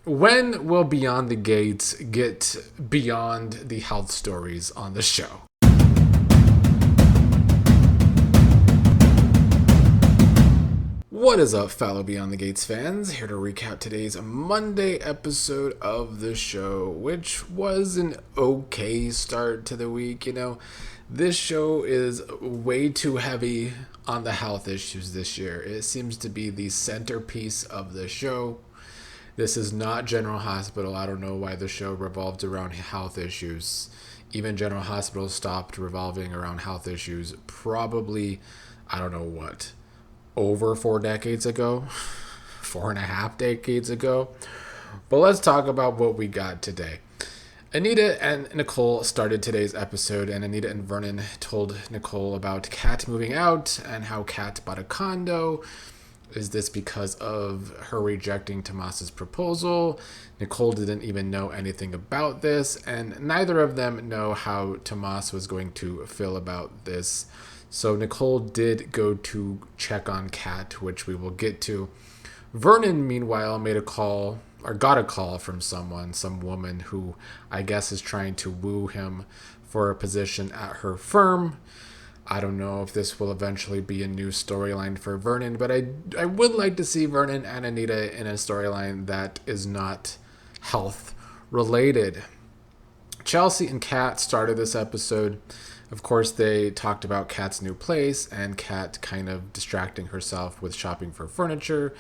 When will Beyond the Gates get beyond the health stories on the show? What is up, fellow Beyond the Gates fans? Here to recap today's Monday episode of the show, which was an okay start to the week. This show is way too heavy on the health issues this year. It seems to be the centerpiece of the show. This is not General Hospital. I don't know why the show revolved around health issues. Even General Hospital stopped revolving around health issues probably, I don't know what, over 4 decades ago, 4.5 decades ago. But let's talk about what we got today. Anita and Nicole started today's episode, and Anita and Vernon told Nicole about Kat moving out and how Kat bought a condo. Is this because of her rejecting Tomas's proposal? Nicole didn't even know anything about this, and neither of them know how Tomas was going to feel about this. So Nicole did go to check on Kat, which we will get to. Vernon, meanwhile, made a call, or got a call from some woman who I guess is trying to woo him for a position at her firm. I don't know if this will eventually be a new storyline for Vernon, but I would like to see Vernon and Anita in a storyline that is not health related. Chelsea and Kat started this episode. Of course, they talked about Kat's new place and Kat kind of distracting herself with shopping for furniture.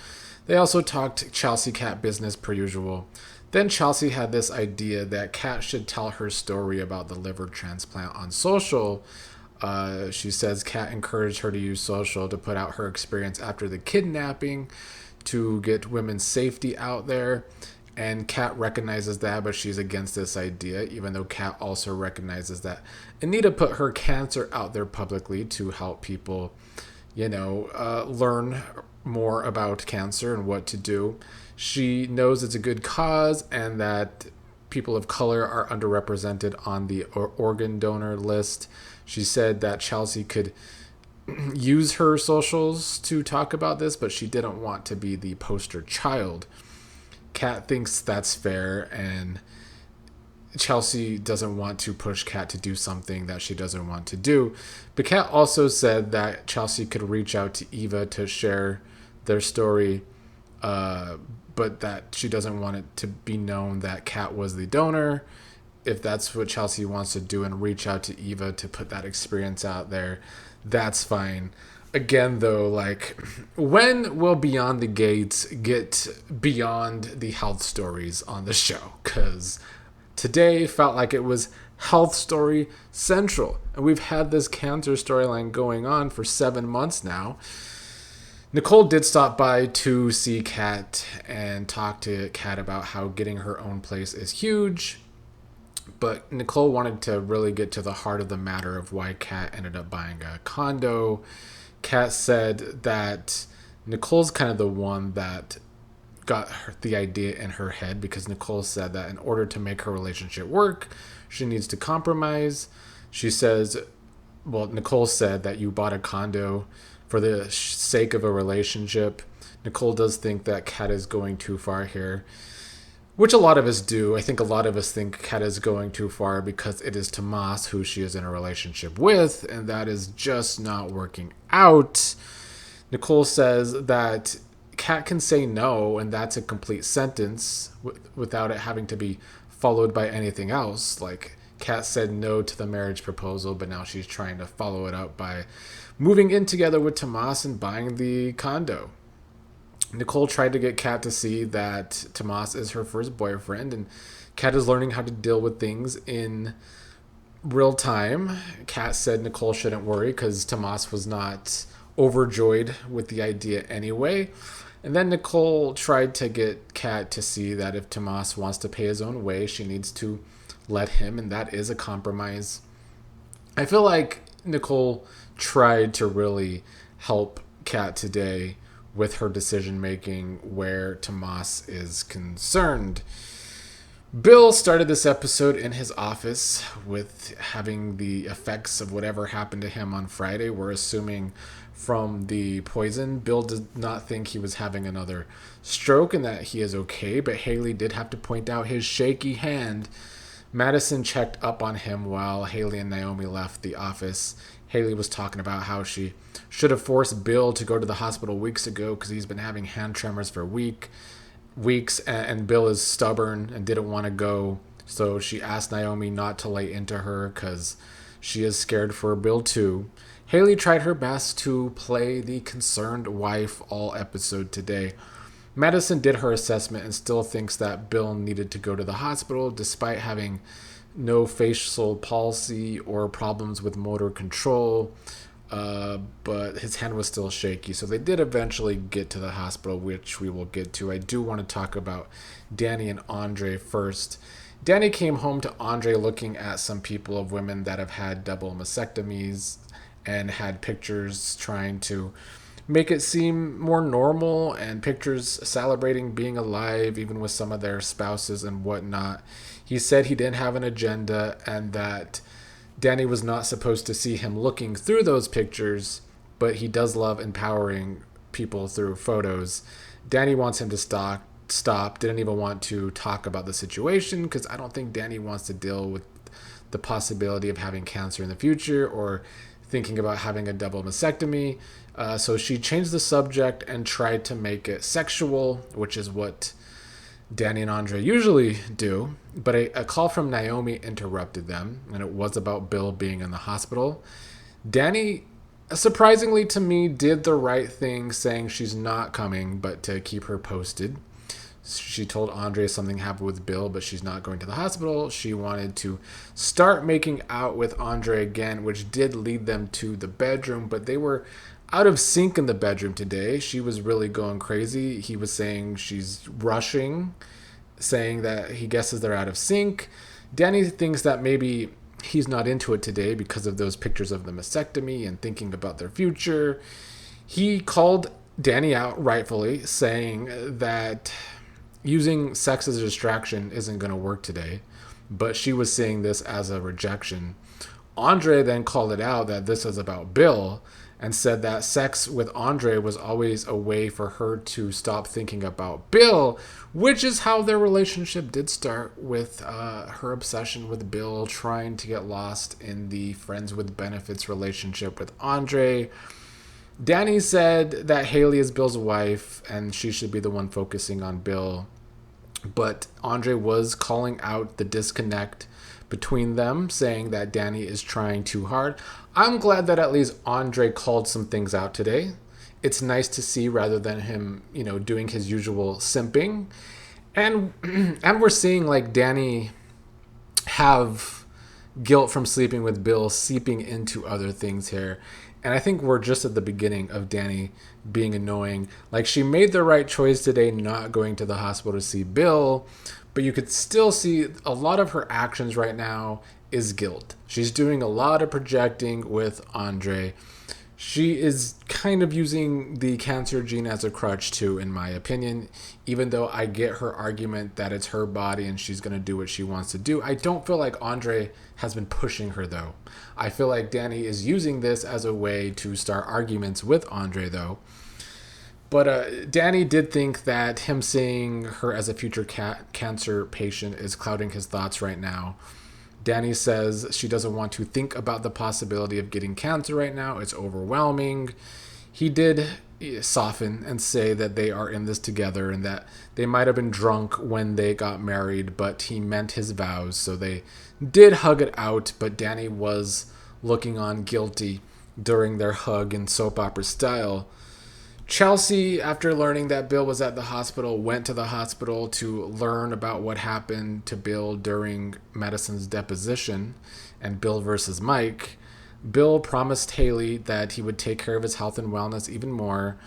They also talked Chelsea Kat business per usual. Then Chelsea had this idea that Kat should tell her story about the liver transplant on social. She says Kat encouraged her to use social to put out her experience after the kidnapping to get women's safety out there. And Kat recognizes that, but she's against this idea, even though Kat also recognizes that Anita put her cancer out there publicly to help people, learn more about cancer and what to do. She knows it's a good cause and that people of color are underrepresented on the organ donor list. She said that Chelsea could use her socials to talk about this, but she didn't want to be the poster child. Kat thinks that's fair, and Chelsea doesn't want to push Kat to do something that she doesn't want to do. But Kat also said that Chelsea could reach out to Eva to share their story, but that she doesn't want it to be known that Kat was the donor. If that's what Chelsea wants to do and reach out to Eva to put that experience out there, that's fine. Again, though, when will Beyond the Gates get beyond the health stories on the show? Because today felt like it was health story central. And we've had this cancer storyline going on for 7 months now. Nicole did stop by to see Kat and talk to Kat about how getting her own place is huge. But Nicole wanted to really get to the heart of the matter of why Kat ended up buying a condo. Kat said that Nicole's kind of the one that got the idea in her head, because Nicole said that in order to make her relationship work, she needs to compromise. Nicole said that you bought a condo for the sake of a relationship. Nicole does think that Kat is going too far here, which a lot of us do. I think a lot of us think Kat is going too far because it is Tomas who she is in a relationship with, and that is just not working out. Nicole says that Kat can say no, and that's a complete sentence without it having to be followed by anything else. Like, Kat said no to the marriage proposal, but now she's trying to follow it up by moving in together with Tomas and buying the condo. Nicole tried to get Kat to see that Tomas is her first boyfriend, and Kat is learning how to deal with things in real time. Kat said Nicole shouldn't worry because Tomas was not overjoyed with the idea anyway. And then Nicole tried to get Kat to see that if Tomas wants to pay his own way, she needs to let him, and that is a compromise. I feel like Nicole tried to really help Kat today with her decision making where Tomas is concerned. Bill started this episode in his office with having the effects of whatever happened to him on Friday. We're assuming from the poison. Bill did not think he was having another stroke and that he is okay, but Hayley did have to point out his shaky hand. Madison checked up on him while Hayley and Naomi left the office. Hayley was talking about how she should have forced Bill to go to the hospital weeks ago because he's been having hand tremors for weeks, and Bill is stubborn and didn't want to go. So she asked Naomi not to lay into her because she is scared for Bill too. Hayley tried her best to play the concerned wife all episode today. Madison did her assessment and still thinks that Bill needed to go to the hospital despite having no facial palsy or problems with motor control. But his hand was still shaky. So they did eventually get to the hospital, which we will get to. I do want to talk about Dani and Andre first. Dani came home to Andre looking at some people of women that have had double mastectomies and had pictures trying to make it seem more normal and pictures celebrating being alive, even with some of their spouses and whatnot. He said he didn't have an agenda and that Dani was not supposed to see him looking through those pictures, but he does love empowering people through photos. Dani wants him to stop, didn't even want to talk about the situation because I don't think Dani wants to deal with the possibility of having cancer in the future or thinking about having a double mastectomy. So she changed the subject and tried to make it sexual, which is what Dani and Andre usually do. But a call from Naomi interrupted them, and it was about Bill being in the hospital. Dani, surprisingly to me, did the right thing saying she's not coming, but to keep her posted. She told Andre something happened with Bill, but she's not going to the hospital. She wanted to start making out with Andre again, which did lead them to the bedroom, but they were out of sync in the bedroom today. She was really going crazy. He was saying she's rushing, saying that he guesses they're out of sync. Dani thinks that maybe he's not into it today because of those pictures of the mastectomy and thinking about their future. He called Dani out rightfully, saying that using sex as a distraction isn't going to work today, but she was seeing this as a rejection. Andre then called it out that this is about Bill and said that sex with Andre was always a way for her to stop thinking about Bill, which is how their relationship did start, with her obsession with Bill, trying to get lost in the friends with benefits relationship with Andre. Dani said that Hayley is Bill's wife and she should be the one focusing on Bill. But Andre was calling out the disconnect between them, saying that Dani is trying too hard. I'm glad that at least Andre called some things out today. It's nice to see rather than him, doing his usual simping. And we're seeing like Dani have guilt from sleeping with Bill seeping into other things here. And I think we're just at the beginning of Dani being annoying. Like, she made the right choice today not going to the hospital to see Bill, but you could still see a lot of her actions right now is guilt. She's doing a lot of projecting with Andre. She is kind of using the cancer gene as a crutch too, in my opinion, even though I get her argument that it's her body and she's going to do what she wants to do. I don't feel like Andre has been pushing her though. I feel like Dani is using this as a way to start arguments with Andre though. But Dani did think that him seeing her as a future cancer patient is clouding his thoughts right now. Dani says she doesn't want to think about the possibility of getting cancer right now. It's overwhelming. He did soften and say that they are in this together and that they might have been drunk when they got married, but he meant his vows. So they did hug it out, but Dani was looking on guilty during their hug in soap opera style. Chelsea, after learning that Bill was at the hospital, went to the hospital to learn about what happened to Bill during Madison's deposition and Bill versus Mike. Bill promised Hayley that he would take care of his health and wellness even more.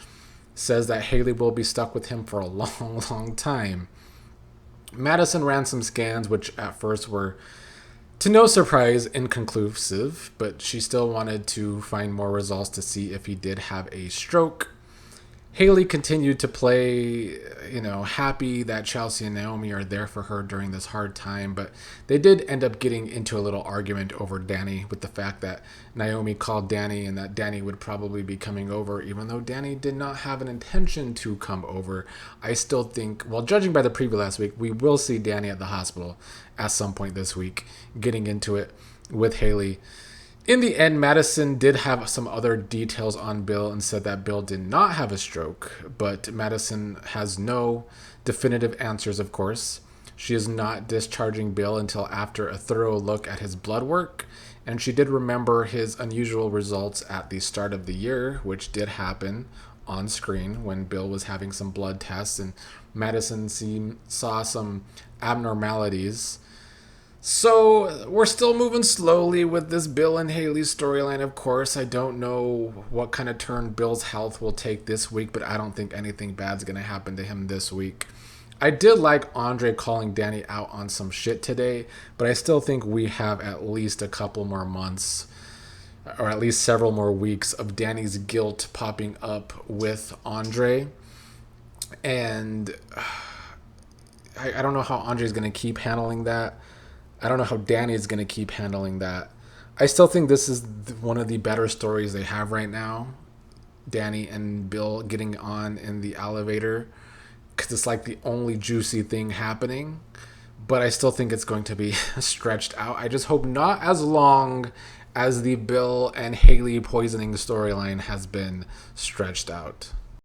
Says that Hayley will be stuck with him for a long, long time. Madison ran some scans, which at first were, to no surprise, inconclusive, but she still wanted to find more results to see if he did have a stroke. Hayley continued to play, happy that Chelsea and Naomi are there for her during this hard time, but they did end up getting into a little argument over Dani, with the fact that Naomi called Dani and that Dani would probably be coming over, even though Dani did not have an intention to come over. I still think, well, judging by the preview last week, we will see Dani at the hospital at some point this week, getting into it with Hayley. In the end, Madison did have some other details on Bill and said that Bill did not have a stroke, but Madison has no definitive answers, of course. She is not discharging Bill until after a thorough look at his blood work, and she did remember his unusual results at the start of the year, which did happen on screen when Bill was having some blood tests, and Madison saw some abnormalities. So we're still moving slowly with this Bill and Hayley storyline, of course. I don't know what kind of turn Bill's health will take this week, but I don't think anything bad's going to happen to him this week. I did like Andre calling Dani out on some shit today, but I still think we have at least a couple more months, or at least several more weeks, of Dani's guilt popping up with Andre. And I don't know how Andre's going to keep handling that. I don't know how Dani is going to keep handling that. I still think this is one of the better stories they have right now. Dani and Bill getting on in the elevator, because it's like the only juicy thing happening. But I still think it's going to be stretched out. I just hope not as long as the Bill and Hayley poisoning storyline has been stretched out.